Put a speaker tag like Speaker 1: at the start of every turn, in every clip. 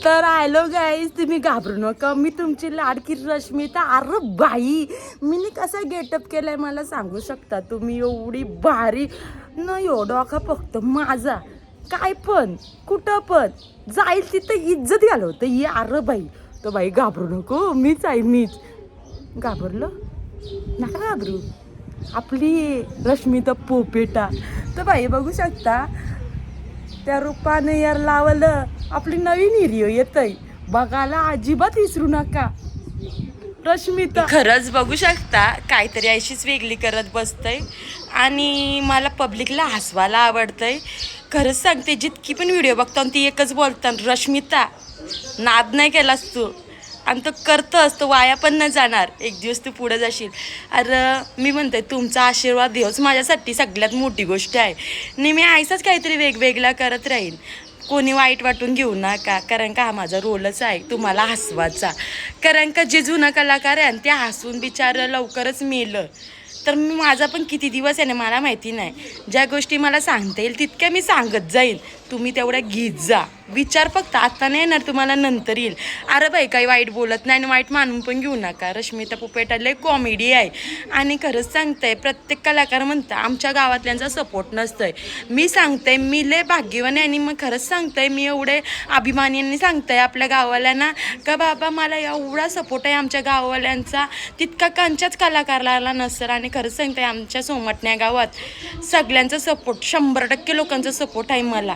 Speaker 1: तर hello guys, तुम्ही घाबरू नका, मी तुमची लाडकी रश्मिता. अरे बाई, मी कसा गेटअप केलाय मला सांगू शकता तुम्ही? एवढी भारी नाही हो, डोका फक्त माझा काय पण कुठं पण जाईल तिथं इज्जत घालवतं ये. अरे बाई, तर बाई घाबरू नको, मीच आहे, मीच. घाबरलो नका घाबरू, आपली रश्मिता पोपेटा. तर बाई बघू शकता, त्या रूपाने यार लावलं आपली नवीन हिरिओ येतय बघायला, अजिबात विसरू नका रश्मिता. खरंच बघू शकता, काहीतरी अशीच वेगळी करत बसतय आणि मला पब्लिकला हसवायला आवडतंय. खरंच सांगते, जितकी पण व्हिडिओ बघतो ती एकच बोलतात, रश्मिता नाद नाही केलास तू, आणि तो करतंच, तो वाया पण नाही जाणार, एक दिवस तू पुढे जाशील. अरे मी म्हणते, तुमचा आशीर्वाद देवच माझ्यासाठी सगळ्यात मोठी गोष्ट आहे. नेहमी आयसाच काहीतरी वेगवेगळा करत राहीन, कोणी वाईट वाटून घेऊ नका, कारण का हा माझा रोलच आहे तुम्हाला हसवायचा. कारण का जे जुनं कलाकार आहे ते हसून बिचारं लवकरच मेलं, तर मी माझा पण किती दिवस आहे ना मला माहिती नाही. ज्या गोष्टी मला सांगता येईल तितक्या मी सांगत जाईल, तुम्ही तेवढ्या घेत जा. विचार फक्त आता नाही येणार, तुम्हाला नंतर येईल. अरे बाई, काही वाईट बोलत नाही आणि वाईट मानून पण घेऊ नका. रश्मिता पोपेटा लय कॉमेडी आहे आणि खरंच सांगताय, प्रत्येक कलाकार म्हणता आमच्या गावातल्यांचा सपोर्ट नसतंय. मी सांगते, मी लय भाग्यवान आहे आणि मग खरंच सांगताय, मी एवढे अभिमानाने सांगताय आपल्या गावाल्यांना का बाबा मला एवढा सपोर्ट आहे आमच्या गाववाल्यांचा, तितका कांच्याच कलाकाराला नसेल. आणि खरंच सांगताय, आमच्या सोमटण्या गावात सगळ्यांचा सपोर्ट, 100% लोकांचा सपोर्ट आहे मला.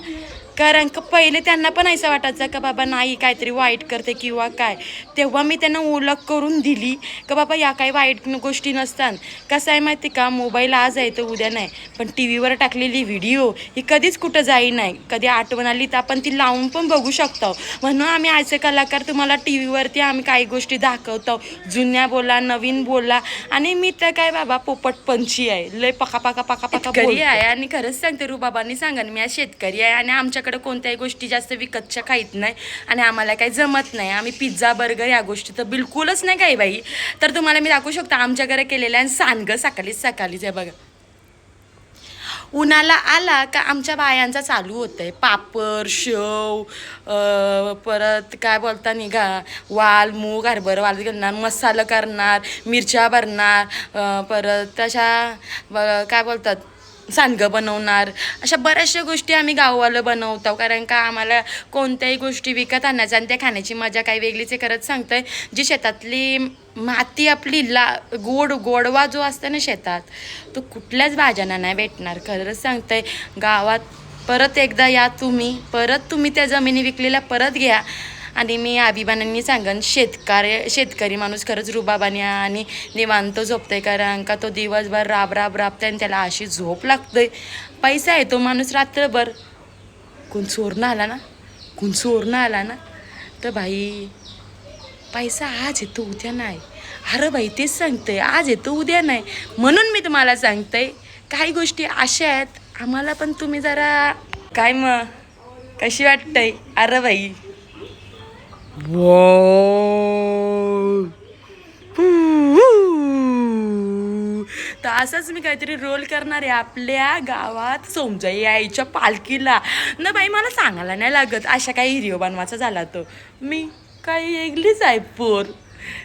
Speaker 1: कारण का पहिले त्यांना पण असं वाटायचं का बाबा नाही काहीतरी वाईट करते किंवा काय, तेव्हा मी त्यांना ओळख करून दिली का बाबा या काही वाईट गोष्टी नसतात. कसं आहे माहिती का, मोबाईल आज आहे तर उद्या नाही, पण टी व्हीवर टाकलेली व्हिडिओ ही कधीच कुठं जाई नाही. कधी आठवण आली तर आपण ती लावून पण बघू शकतो. म्हणून आम्ही असे कलाकार तुम्हाला टी व्हीवरती आम्ही काही गोष्टी दाखवतो, जुन्या बोला नवीन बोला. आणि मी तर काय बाबा पोपटपंची आहे, लय पका पका पका पका शेतकरी आहे. आणि खरंच सांगते, रुबाबांनी सांगा मी आज शेतकरी आहे आणि आमच्याकडे कोणत्याही गोष्टी जास्त विकतच्या खाईत नाही आणि आम्हाला काही जमत नाही. आम्ही पिझ्झा बर्गर या गोष्टी तर बिलकुलच नाही काही बाई. तर तुम्हाला मी दाखवू शकतो आमच्याकडे केलेलं आहे सांडगं सकाळीच आहे बघा. उन्हाळा आला का आमच्या बायांचा चालू होतंय पापड शेव, परत काय बोलता निघा वाल मूग हरभरा वाल करणार, मसाला करणार, मिरच्या भरणार, परत तशा काय बोलतात सांडगं बनवणार. अशा बऱ्याचशा गोष्टी आम्ही गाववालं बनवतो, कारण का आम्हाला कोणत्याही गोष्टी विकत आणायच्या आणि त्या खाण्याची मजा काही वेगळीच आहे. करत सांगतोय, जी शेतातली माती आपली गोडवा जो असतो ना शेतात, तो कुठल्याच भाज्यांना नाही भेटणार. खरंच सांगतोय, गावात परत एकदा या तुम्ही, परत तुम्ही त्या जमिनी विकलेल्या परत घ्या. आणि मी अभिमानांनी सांगन, शेतकरी माणूस खरंच रुबाबाने आणि निवांत झोपतंय, कारण का तो दिवसभर राबतंय आणि त्याला अशी झोप लागतंय. पैसा आहे तो माणूस रात्रभर, कोण चोरनं आला ना तर भाई पैसा आज येतो उद्या नाही. अरे बाई तेच सांगतंय, आज येतो उद्या नाही. म्हणून मी तुम्हाला सांगतंय, काही गोष्टी अशा आहेत आम्हाला पण तुम्ही जरा काय मग कशी वाटतंय. अरे बाई तर असंच मी काहीतरी रोल करणार आहे आपल्या गावात सोमजाई आईच्या पालखीला ना. बाई मला सांगायला नाही लागत, अशा काही हिरिओ बनवायचा झाला तर मी काही वेगळीच आहे पोर.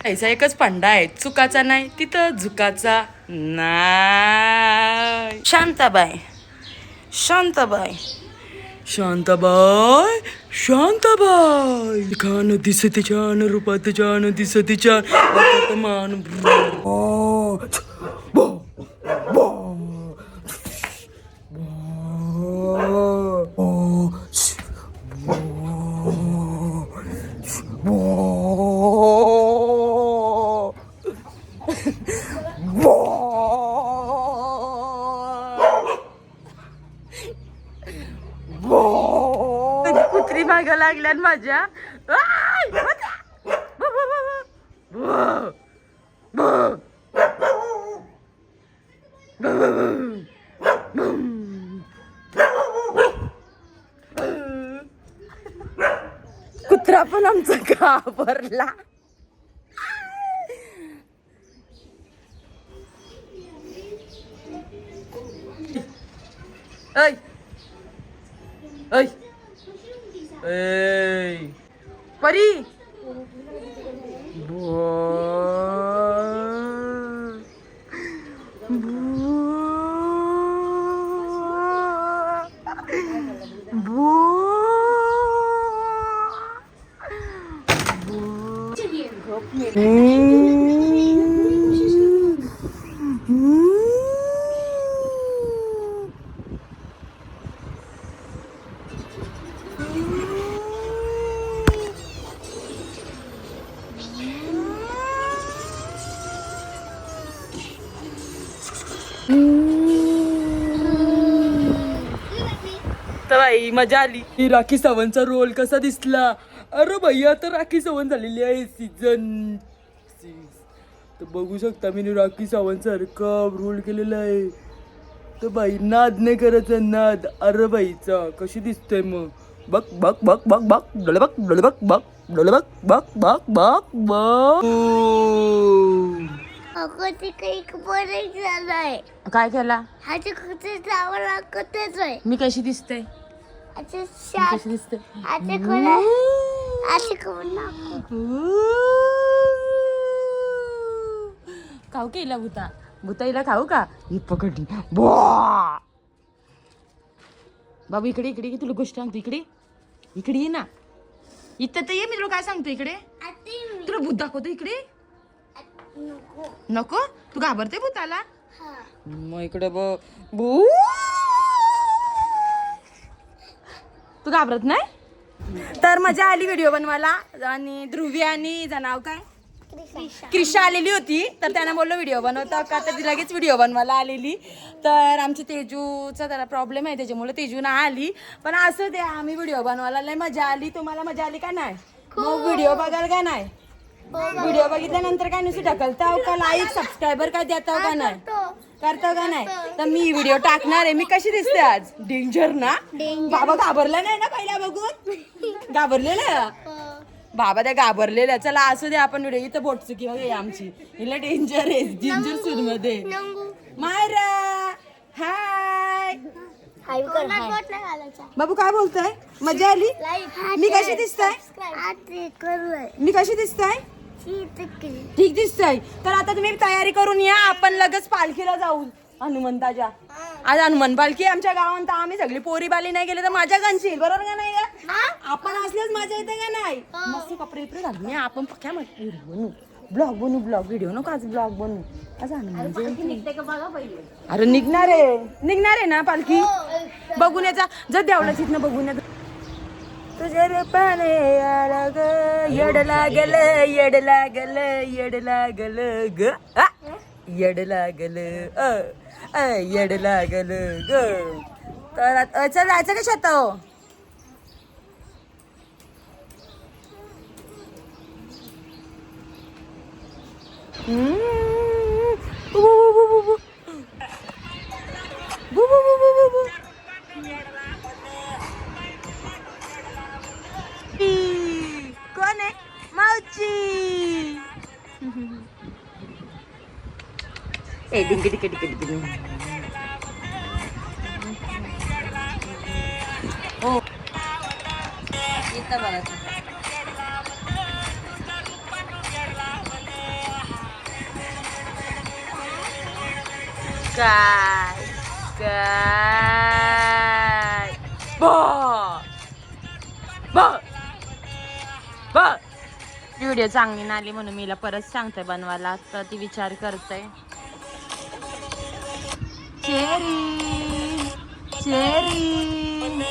Speaker 1: याचा एकच फंडा आहे, चुकाचा नाही तिथं झुकाचा नाही. शांताबाई खान दिसते छान, रूपात छान दिसते छान, मान कुत्री मागं लागल्यान माझ्या. कुत्रा पण आमचा घाबरला. ऐ ए परी तर बाई मजा आली. राखी सावंतचा रोल कसा दिसला? अरे भाई आता राखी सावंत झालेली आहे सीझन 6. तर बघू शकता मी राखी सावंत सारखा रोल केलेला आहे. तर बाई नाद नाही करायचा नाद. अरे बाईचा कशी दिसतोय मग बघ बघ बघ बघ बघ डोळे बघ डोळे बघ बघ डोळे बघ बघ बघ बघ बघ. काय केला? मी कशी दिसते? कशी दिसते? खाऊ केला भूता? भूताईला खाऊ का? ही पकडली. बाबू इकडे इकडे तुला गोष्ट सांगतो. इकडे इकडे ये ना. इथं तर ये. मी तुला काय सांगतो इकडे. तुला भूत दाखवतो इकडे. नको तू घाबरते भूताला? मग इकडे भू तू घाबरत नाही? तर मजा आली व्हिडिओ बनवायला. आणि ध्रुवी आणि हिचं नाव काय क्रिशा आलेली होती. तर त्यांना बोललो व्हिडिओ बनवता का? तर ती लगेच व्हिडिओ बनवायला आलेली. तर आमची तेजूचा जरा प्रॉब्लेम आहे त्याच्यामुळे तेजू ना आली. पण असं ते आम्ही व्हिडिओ बनवायला लय मजा आली. तुम्हाला मजा आली का नाही? मग व्हिडिओ बघाल का नाही? व्हिडिओ बघितल्यानंतर काय नुसतं ढकलता का? लाईक सबस्क्रायबर काय देता का नाही? करता का नाही? तर मी व्हिडिओ टाकणार आहे. मी कशी दिसते आज? डेंजर ना? बाबा घाबरला नाही ना पहिला बघून? घाबरलेला बाबा त्या घाबरलेल्या. चला असू दे आपण व्हिडिओ. इथं बोट चुकी बघा आमची. हिला डेंजर आहे. डेंजर सूद मध्ये मायरा हाय. बाबू काय बोलताय? मजा आली? मी कशी दिसताय? मी कशी दिसताय? ठीक दिसतंय. तर आता तुम्ही तयारी करून या. आपण लगेच पालखीला जाऊ हनुमंताच्या. आज हनुमान पालखी आमच्या गावात. आम्ही सगळी पोरी बाली नाही गेले तर माझ्या गणशील बरोबर का नाही? आपण असल्याच मजा येते का नाही? मस्त कपडे इकडे घालून आपण काय बनू ब्लॉग बनू. ब्लॉग व्हिडिओ नको आज ब्लॉग बनू. आज हनुमान अरे निघणार आहे ना पालखी. बघून याचा जर देवळाच इथनं बघून या. तुझे रे पाने येड लागल येड लागल येड लागल ग. येड लागल येड लागल ग. तर चल जायचं का शेताव? कोण आहे? मावची. ए डिंगी डिंगी डिंगी डिंगी. हो इथं बघा. काय काय व्हिडिओ चांगली नाली म्हणून मीला परत सांगते बनवायला. तर ती विचार करते. चेरी चेरी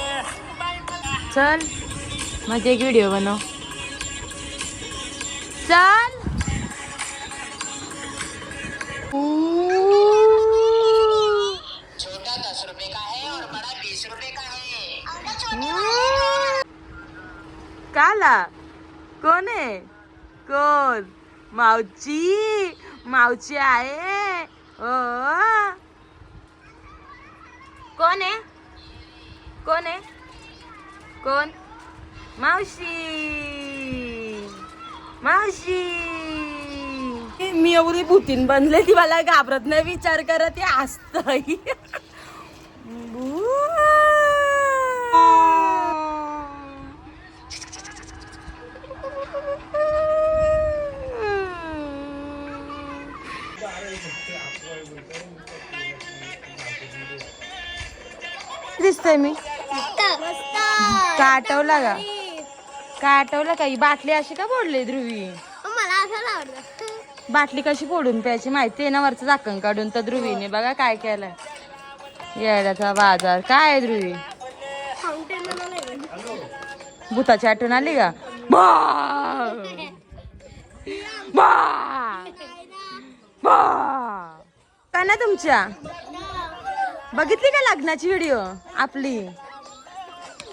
Speaker 1: चल माझे एक व्हिडिओ बनव. चल
Speaker 2: छोटा 10 रुपए का है और बड़ा 20 रुपए का है.
Speaker 1: काला कोण आहे? कोण? मावची. मावची आहे. कोण आहे? कोण आहे? कोण? मावशी. मावशी. मी एवढी भूतीन बनले ती मला घाबरत नाही. विचार करत असतय. दिसतंय मी? काय आठवलं का? काय आठवलं का? ही बाटली अशी का फोडली ध्रुवी?
Speaker 3: मला असं आवडतं.
Speaker 1: बाटली कशी फोडून प्यायची माहिती आहे ना? वरचं झाकण काढून तर ध्रुवीने बघा काय केलंय. येड्याचा बाजार काय आहे ध्रुवी?
Speaker 3: फाउंटेन बनवलंय.
Speaker 1: भूताची आठवण आली का? बा! बा! बा! काय ना तुमच्या बघितली का लग्नाची व्हिडिओ आपली?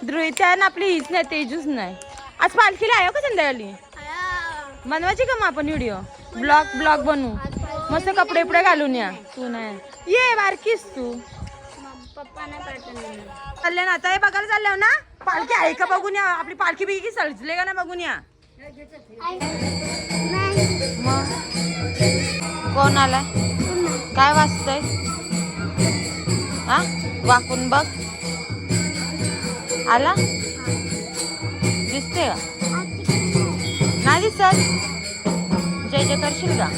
Speaker 1: ध्रुवी त्या ना आपली हीच नाही तेजूच नाही. आज पालखीला आहे का संध्याकाळी? बनवायची का मग आपण व्हिडिओ? ब्लॉग बनवू मस्त कपडे पुढे घालून या. तू नाही ये बारकीस तू.
Speaker 3: पप्पा नाही पाठवलं.
Speaker 1: चालल्या ना आता हे बघायला चालल्या ना? पालखी आहे का बघून या. आपली पालखी बिगी सजले का ना बघून या. मग कोण आलाय? काय वाचतय? हा वाकून बघ. आला दिसते का? नाही दिसत. जय जय करशील का?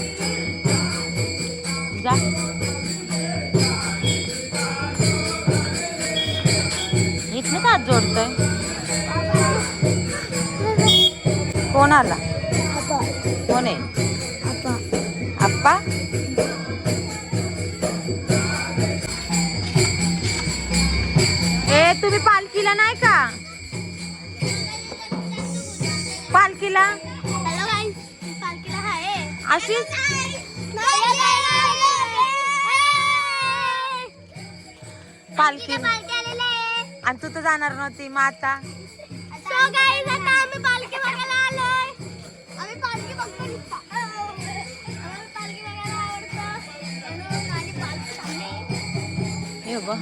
Speaker 1: जा. इथनं का हात जोडतोय? कोण आला? कोण आहे? आप्पा. ए तुम्ही पालखीला नाही का? पालखीला
Speaker 3: हॅलो गाईस, पालखीला आहे
Speaker 1: अशीच पालखी आणि तू तर जाणार नव्हती मग आता?
Speaker 3: सो गाईस, आता आम्ही पालखी बघायला आलोय. आम्ही पालखी बघतो नुसता. आम्हाला पालखी बघायला आवडतं आणि पालखी चालली.
Speaker 1: हे बघ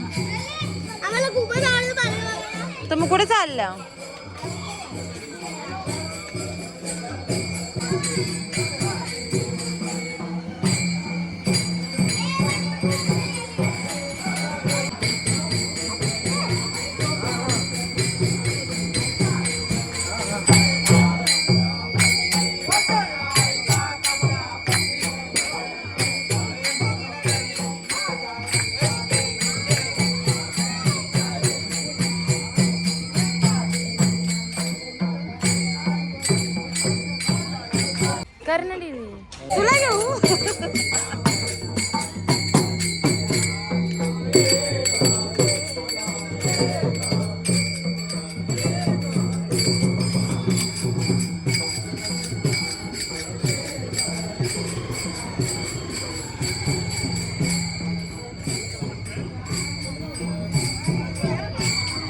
Speaker 3: आम्हाला खूपच आवडतं पालखी बघायला.
Speaker 1: तर मग कुठे चाललं? कर ना दीदी तुला घेऊ.